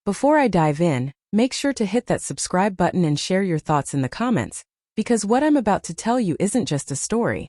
Before I dive in, make sure to hit that subscribe button and share your thoughts in the comments, because what I'm about to tell you isn't just a story.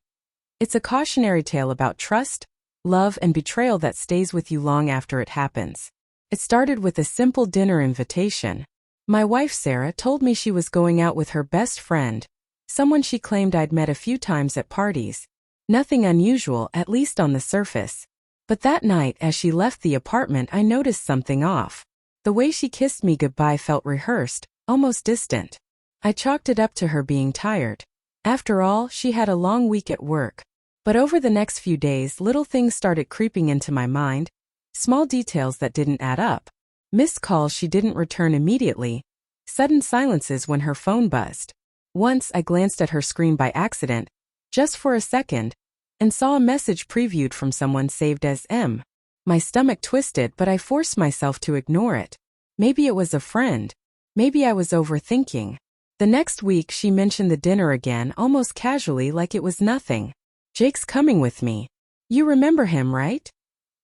It's a cautionary tale about trust, love, and betrayal that stays with you long after it happens. It started with a simple dinner invitation. My wife Sarah told me she was going out with her best friend, someone she claimed I'd met a few times at parties. Nothing unusual, at least on the surface. But that night, as she left the apartment, I noticed something off. The way she kissed me goodbye felt rehearsed, almost distant. I chalked it up to her being tired. After all, she had a long week at work. But over the next few days, little things started creeping into my mind, small details that didn't add up. Missed calls she didn't return immediately, sudden silences when her phone buzzed. Once I glanced at her screen by accident, just for a second, and saw a message previewed from someone saved as M. My stomach twisted, but I forced myself to ignore it. Maybe it was a friend. Maybe I was overthinking. The next week she mentioned the dinner again, almost casually, like it was nothing. "Jake's coming with me. You remember him, right?"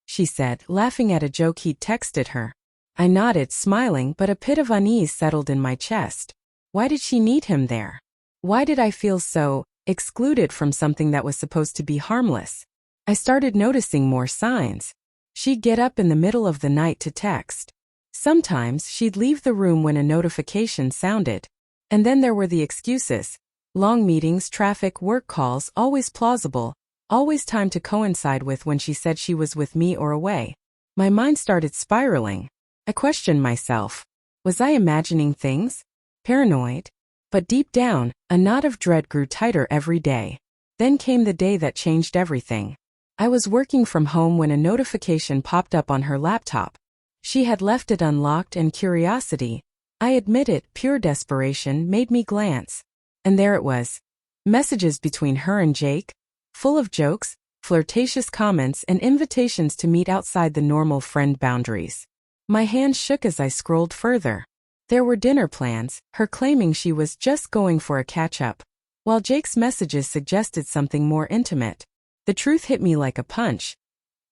she said, laughing at a joke he'd texted her. I nodded, smiling, but a pit of unease settled in my chest. Why did she need him there? Why did I feel so excluded from something that was supposed to be harmless? I started noticing more signs. She'd get up in the middle of the night to text. Sometimes she'd leave the room when a notification sounded. And then there were the excuses. Long meetings, traffic, work calls, always plausible, always timed to coincide with when she said she was with me or away. My mind started spiraling. I questioned myself. Was I imagining things? Paranoid? But deep down, a knot of dread grew tighter every day. Then came the day that changed everything. I was working from home when a notification popped up on her laptop. She had left it unlocked, and curiosity, I admit it, pure desperation, made me glance. And there it was. Messages between her and Jake, full of jokes, flirtatious comments, and invitations to meet outside the normal friend boundaries. My hand shook as I scrolled further. There were dinner plans, her claiming she was just going for a catch-up, while Jake's messages suggested something more intimate. The truth hit me like a punch.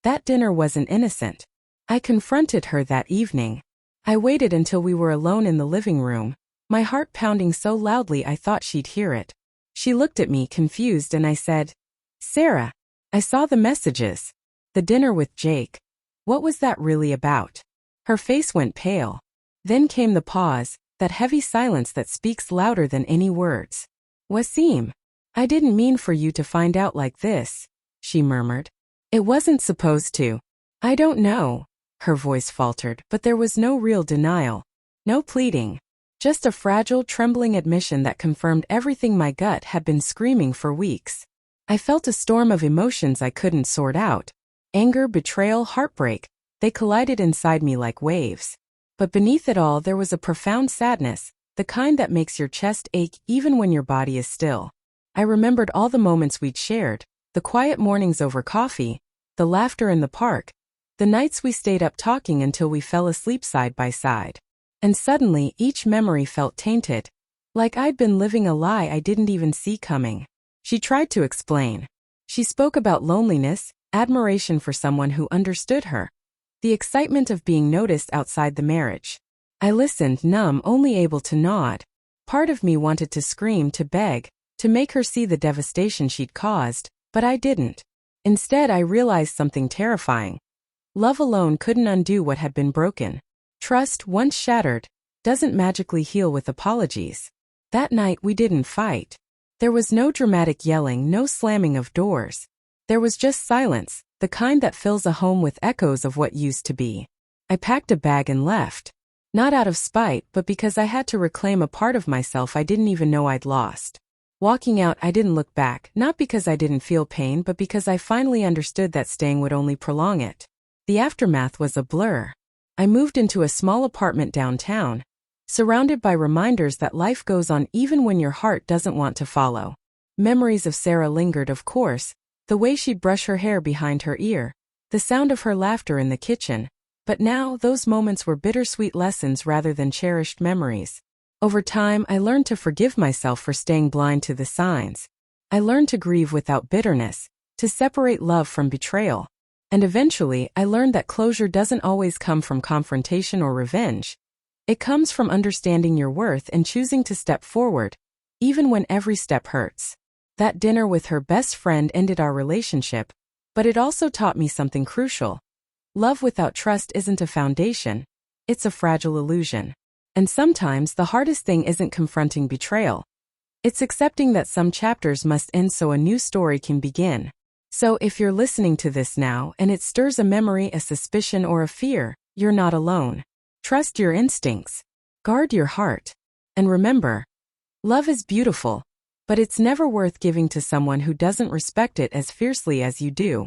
That dinner wasn't innocent. I confronted her that evening. I waited until we were alone in the living room, my heart pounding so loudly I thought she'd hear it. She looked at me, confused, and I said, "Sarah, I saw the messages. The dinner with Jake. What was that really about?" Her face went pale. Then came the pause, that heavy silence that speaks louder than any words. "Wasim, I didn't mean for you to find out like this," she murmured. "It wasn't supposed to." "I don't know," her voice faltered, but there was no real denial. No pleading. Just a fragile, trembling admission that confirmed everything my gut had been screaming for weeks. I felt a storm of emotions I couldn't sort out. Anger, betrayal, heartbreak. They collided inside me like waves. But beneath it all there was a profound sadness, the kind that makes your chest ache even when your body is still. I remembered all the moments we'd shared, the quiet mornings over coffee, the laughter in the park, the nights we stayed up talking until we fell asleep side by side. And suddenly, each memory felt tainted, like I'd been living a lie I didn't even see coming. She tried to explain. She spoke about loneliness, admiration for someone who understood her, the excitement of being noticed outside the marriage. I listened, numb, only able to nod. Part of me wanted to scream, to beg, to make her see the devastation she'd caused, but I didn't. Instead, I realized something terrifying. Love alone couldn't undo what had been broken. Trust, once shattered, doesn't magically heal with apologies. That night we didn't fight. There was no dramatic yelling, no slamming of doors. There was just silence, the kind that fills a home with echoes of what used to be. I packed a bag and left. Not out of spite, but because I had to reclaim a part of myself I didn't even know I'd lost. Walking out, I didn't look back, not because I didn't feel pain, but because I finally understood that staying would only prolong it. The aftermath was a blur. I moved into a small apartment downtown, surrounded by reminders that life goes on even when your heart doesn't want to follow. Memories of Sarah lingered, of course, the way she'd brush her hair behind her ear, the sound of her laughter in the kitchen. But now, those moments were bittersweet lessons rather than cherished memories. Over time, I learned to forgive myself for staying blind to the signs. I learned to grieve without bitterness, to separate love from betrayal. And eventually, I learned that closure doesn't always come from confrontation or revenge. It comes from understanding your worth and choosing to step forward, even when every step hurts. That dinner with her best friend ended our relationship, but it also taught me something crucial. Love without trust isn't a foundation, it's a fragile illusion. And sometimes the hardest thing isn't confronting betrayal. It's accepting that some chapters must end so a new story can begin. So if you're listening to this now and it stirs a memory, a suspicion, or a fear, you're not alone. Trust your instincts. Guard your heart. And remember, love is beautiful, but it's never worth giving to someone who doesn't respect it as fiercely as you do.